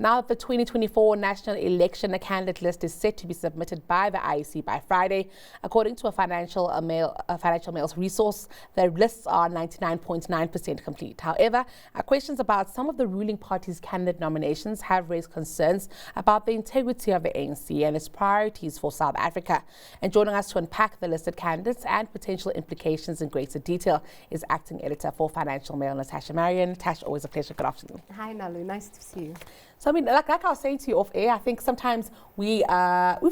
Now, the 2024 national election candidate list is set to be submitted by the IEC by Friday. According to a Financial Mail's resource, the lists are 99.9% complete. However, questions about some of the ruling party's candidate nominations have raised concerns about the integrity of the ANC and its priorities for South Africa. And joining us to unpack the listed candidates and potential implications in greater detail is acting editor for Financial Mail, Natasha Marrian. Natasha, always a pleasure. Good afternoon. Hi, Nalu. Nice to see you. So, I mean, like I was saying to you off air, I think sometimes we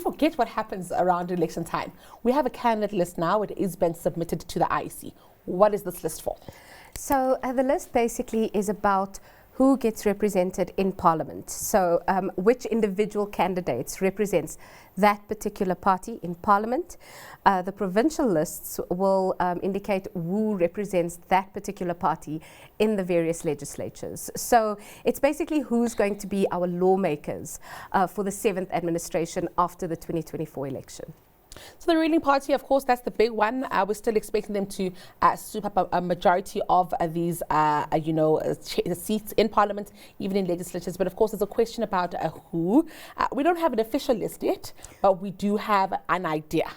forget what happens around election time. We have a candidate list now. It is been submitted to the IEC. What is this list for? So the list basically is about who gets represented in Parliament. So which individual candidates represents that particular party in Parliament. The provincial lists will indicate who represents that particular party in the various legislatures. So it's basically who's going to be our lawmakers for the 7th administration after the 2024 election. So the ruling party, of course, that's the big one. We're still expecting them to swoop up a majority of these, seats in Parliament, even in legislatures. But of course, there's a question about who. We don't have an official list yet, but we do have an idea.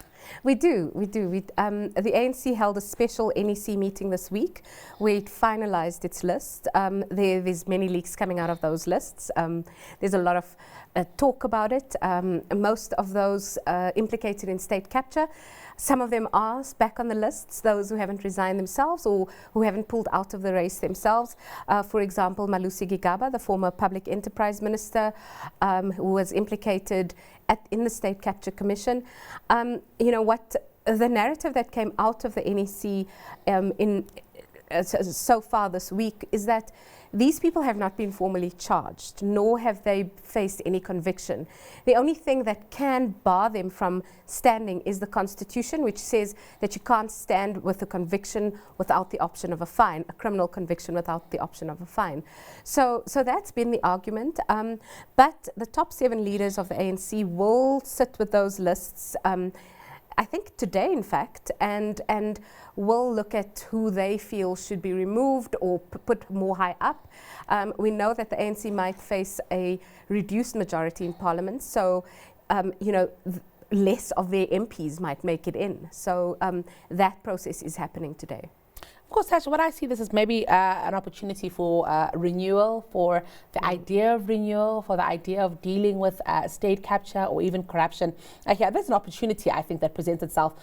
We do. The ANC held a special NEC meeting this week where it finalized its list. There's many leaks coming out of those lists. There's a lot of talk about it. Most of those implicated in state capture. Some of them are back on the lists, those who haven't resigned themselves or who haven't pulled out of the race themselves. For example, Malusi Gigaba, the former public enterprise minister, who was implicated in the State Capture Commission. The narrative that came out of the NEC so far this week is that these people have not been formally charged, nor have they faced any conviction. The only thing that can bar them from standing is the Constitution, which says that you can't stand with a conviction without the option of a fine, a criminal conviction without the option of a fine. So that's been the argument. But the top 7 leaders of the ANC will sit with those lists I think today, in fact, and we'll look at who they feel should be removed or put more high up. We know that the ANC might face a reduced majority in Parliament, so less of their MPs might make it in. So that process is happening today. Of course, Tasha, what I see this as maybe an opportunity for renewal, for the idea of renewal, for the idea of dealing with state capture or even corruption. There's an opportunity, I think, that presents itself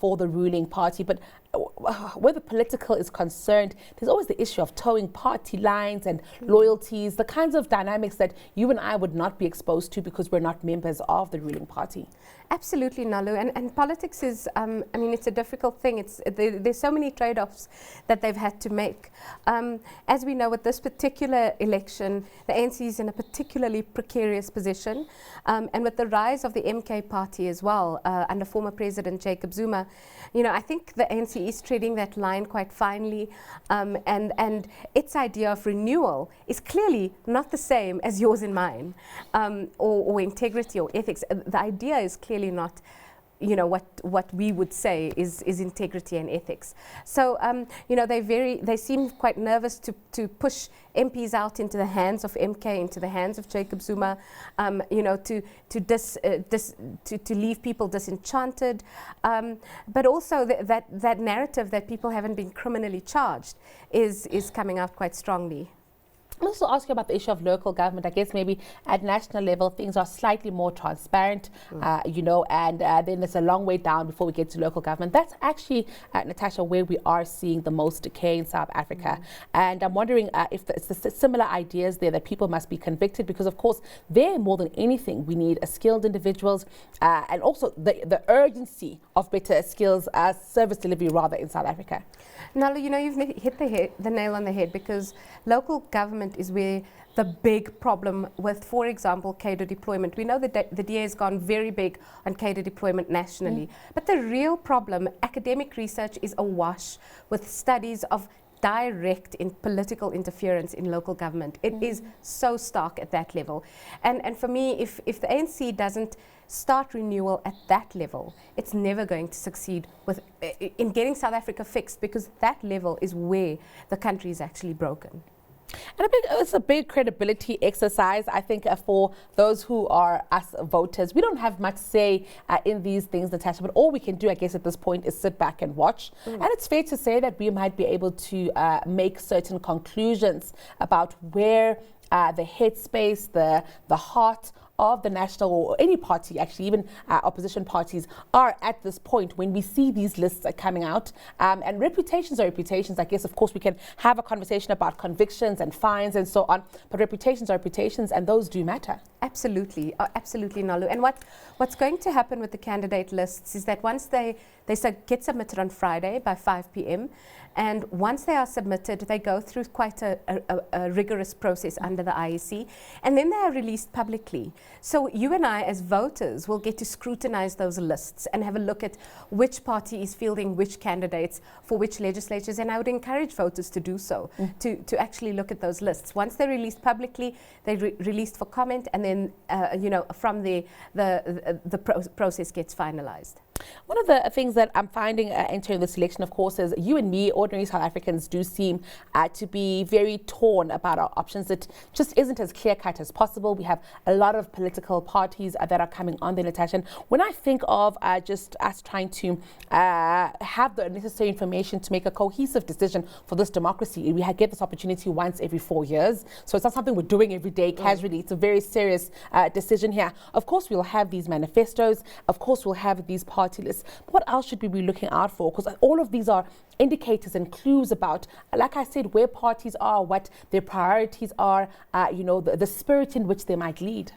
for the ruling party. But where the political is concerned, there's always the issue of towing party lines and loyalties, the kinds of dynamics that you and I would not be exposed to because we're not members of the ruling party. Absolutely, Nalu. And politics is, it's a difficult thing. There's so many trade-offs that they've had to make. As we know, with this particular election, the ANC is in a particularly precarious position. And with the rise of the MK party as well, under former President Jacob Zuma, I think the ANC is treading that line quite finely. And its idea of renewal is clearly not the same as yours and mine, or integrity or ethics. The idea is clearly not what we would say is integrity and ethics. So they seem quite nervous to push MPs out into the hands of MK, into the hands of Jacob Zuma, to leave people disenchanted, but also that narrative that people haven't been criminally charged is coming out quite strongly. I'll also ask you about the issue of local government. I guess maybe at national level things are slightly more transparent, and then there's a long way down before we get to local government. That's actually, Natasha, where we are seeing the most decay in South Africa. And I'm wondering if it's the similar ideas there that people must be convicted, because of course there, more than anything, we need skilled individuals and also the urgency of better skills service delivery rather in South Africa. Nalu, you've hit the nail on the head, because local government is where the big problem with, for example, cadre deployment. We know that the DA has gone very big on cadre deployment nationally, but the real problem, academic research is awash with studies of direct political interference in local government. It is so stark at that level. And for me, if the ANC doesn't start renewal at that level, it's never going to succeed in getting South Africa fixed, because that level is where the country is actually broken. And it's a big credibility exercise, I think, for those who are us voters. We don't have much say in these things, Natasha, but all we can do, I guess, at this point is sit back and watch. And it's fair to say that we might be able to make certain conclusions about where the headspace, the heart of the national or any party, actually even opposition parties, are at this point when we see these lists are coming out. And reputations are reputations. I guess, of course, we can have a conversation about convictions and fines and so on, but reputations are reputations, and those do matter. Absolutely, absolutely, Nalu. And what's going to happen with the candidate lists is that once they get submitted on Friday by 5 p.m. and once they are submitted, they go through quite a rigorous process under the IEC, and then they are released publicly. So you and I as voters will get to scrutinize those lists and have a look at which party is fielding which candidates for which legislatures, and I would encourage voters to do so, to actually look at those lists. Once they're released publicly, they're released for comment, and then from there the process gets finalized. One of the things that I'm finding entering this election, of course, is you and me, ordinary South Africans, do seem to be very torn about our options. It just isn't as clear-cut as possible. We have a lot of political parties that are coming on the Natasha. And when I think of just us trying to have the necessary information to make a cohesive decision for this democracy, we get this opportunity once every 4 years. So it's not something we're doing every day casually. It's a very serious decision here. Of course, we'll have these manifestos. Of course, we'll have these party lists. But what else should we be looking out for? Because all of these are indicators and clues about, like I said, where parties are, what their priorities are, the spirit in which they might lead.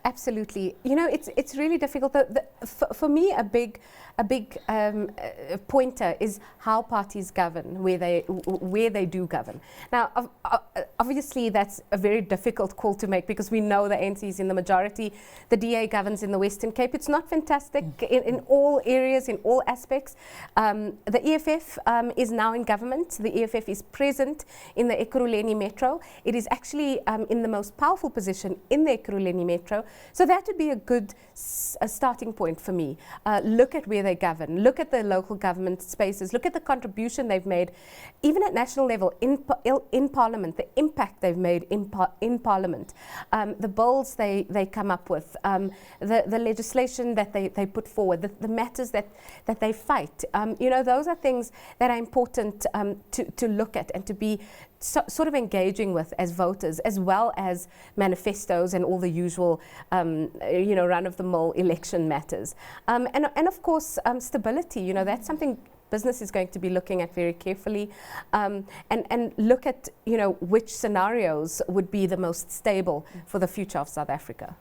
Absolutely. It's really difficult. For me, a big pointer is how parties govern, where they do govern. Now, obviously, that's a very difficult call to make because we know the ANC is in the majority. The DA governs in the Western Cape. It's not fantastic in all areas, in all aspects. The EFF is now in government. The EFF is present in the Ekurhuleni Metro. It is actually in the most powerful position in the Ekurhuleni Metro. So that would be a good starting point for me. Look at where they govern, look at the local government spaces, look at the contribution they've made, even at national level, in Parliament, the impact they've made in Parliament, the bills they come up with, the legislation that they put forward, the matters that they fight. Those are things that are important to look at and to be sort of engaging with as voters, as well as manifestos and all the usual, run-of-the-mill election matters. And of course, stability. That's something business is going to be looking at very carefully, and look at which scenarios would be the most stable for the future of South Africa.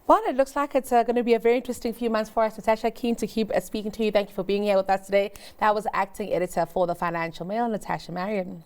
Well, it looks like it's going to be a very interesting few months for us. Natasha, keen to keep speaking to you. Thank you for being here with us today. That was acting editor for the Financial Mail, Natasha Marrian.